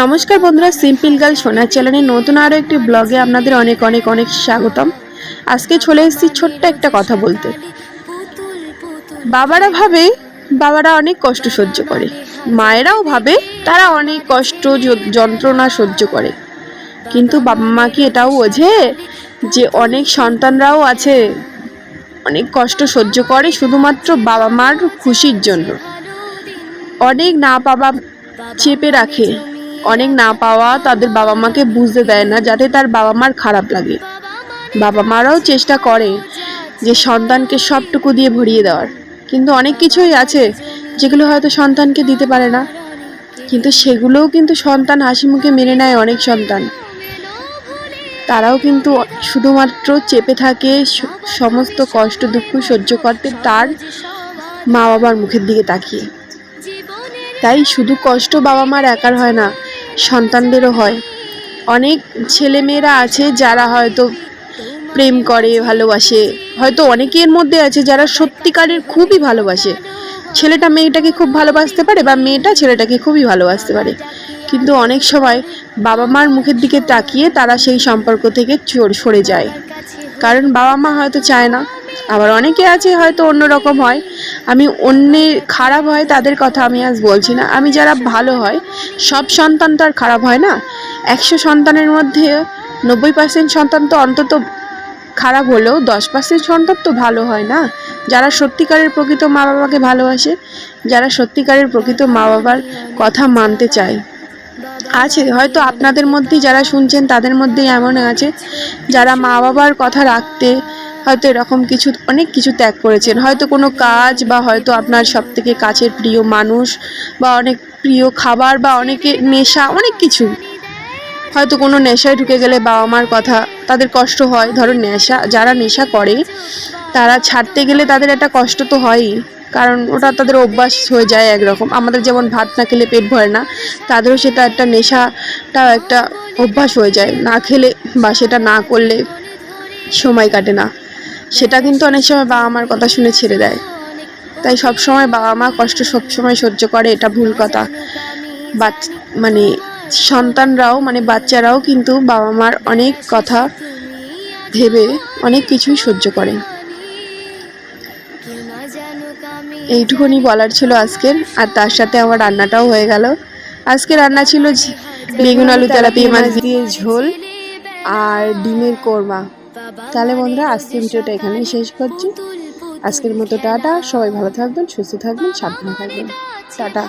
নমস্কার বন্ধুরা, simple girl সোনার চ্যানেলে নতুন আরও একটি ব্লগে আপনাদের অনেক অনেক অনেক স্বাগতম। আজকে চলে এসেছি ছোট্ট একটা কথা বলতে। বাবারা ভাবে বাবারা অনেক কষ্ট সহ্য করে, মায়েরাও ভাবে তারা অনেক কষ্ট যন্ত্রণা সহ্য করে, কিন্তু বাবা মা কি এটাও বোঝে যে অনেক সন্তানরাও আছে অনেক কষ্ট সহ্য করে শুধুমাত্র বাবা মার খুশির জন্য। অনেক না পাওয়া চেপে রাখে, অনেক না পাওয়া তাদের বাবা মাকে বুঝতে দেয় না, যাতে তার বাবা মার খারাপ লাগে। বাবা মারাও চেষ্টা করে যে সন্তানকে সবটুকু দিয়ে ভরিয়ে দেওয়ার, কিন্তু অনেক কিছুই আছে যেগুলো হয়তো সন্তানকে দিতে পারে না, কিন্তু সেগুলোও কিন্তু সন্তান হাসি মুখে মেনে নেয়। অনেক সন্তান তারাও কিন্তু শুধুমাত্র চেপে থাকে সমস্ত কষ্ট দুঃখ সহ্য করতে তার মা বাবার মুখের দিকে তাকিয়ে। তাই শুধু কষ্ট বাবা মার একার হয় না, সন্তানদেরও হয়। অনেক ছেলেমেয়েরা আছে যারা হয়তো প্রেম করে, ভালোবাসে, হয়তো অনেকের মধ্যে আছে যারা সত্যিকারের খুবই ভালোবাসে। ছেলেটা মেয়েটাকে খুব ভালোবাসতে পারে বা মেয়েটা ছেলেটাকে খুবই ভালোবাসতে পারে, কিন্তু অনেক সময় বাবা মার মুখের দিকে তাকিয়ে তারা সেই সম্পর্ক থেকে সরে যায়, কারণ বাবা মা হয়তো চায় না। আবার অনেকে আছে হয়তো অন্যরকম হয়, আমি অন্যের খারাপ হয় তাদের কথা আমি আজ বলছি না, আমি যারা ভালো হয়। সব সন্তান তো আর খারাপ হয় না। 100 সন্তানের মধ্যে 90% সন্তান তো অন্তত খারাপ হলেও 10% সন্তান তো ভালো হয় না, যারা সত্যিকারের প্রকৃত মা বাবাকে ভালোবাসে, যারা সত্যিকারের প্রকৃত মা বাবার কথা মানতে চায়। আছে হয়তো আপনাদের মধ্যেই যারা শুনছেন তাদের মধ্যেই এমন আছে যারা মা বাবার কথা রাখতে হয়তো এরকম কিছু অনেক কিছু ত্যাগ করেছেন, হয়তো কোনো কাজ বা হয়তো আপনার সবথেকে কাছের প্রিয় মানুষ বা অনেক প্রিয় খাবার বা অনেকে নেশা, অনেক কিছু। হয়তো কোনো নেশায় ঢুকে গেলে বাবা মার কথা তাদের কষ্ট হয়। ধরো যারা নেশা করে তারা ছাড়তে গেলে তাদের একটা কষ্ট তো হয়ই, কারণ ওটা তাদের অভ্যাস হয়ে যায় একরকম। আমাদের যেমন ভাত না খেলে পেট ভরে না, তাদেরও সেটা একটা নেশাটাও একটা অভ্যাস হয়ে যায়, না খেলে বা সেটা না করলে সময় কাটে না। সেটা কিন্তু অনেক সময় বাবা মার কথা শুনে ছেড়ে দেয়। তাই সবসময় বাবা মা কষ্ট সবসময় সহ্য করে এটা ভুল কথা। মানে সন্তানরাও মানে বাচ্চারাও কিন্তু বাবা মার অনেক কথা ভেবে অনেক কিছুই সহ্য করে। এইটুকুনি বলার ছিল আজকের, আর তার সাথে আমার রান্নাটাও হয়ে গেল। আজকে রান্না ছিল বেগুন আলু তেলাপিয়া মাছ দিয়ে ঝোল আর ডিমের কোরমা। তাহলে বন্ধুরা আজকের ভিডিওটা এখানেই শেষ করছি। আজকের মতো টাটা, সবাই ভালো থাকবেন, সুস্থ থাকবেন, সাবধানে থাকবেন। টাটা।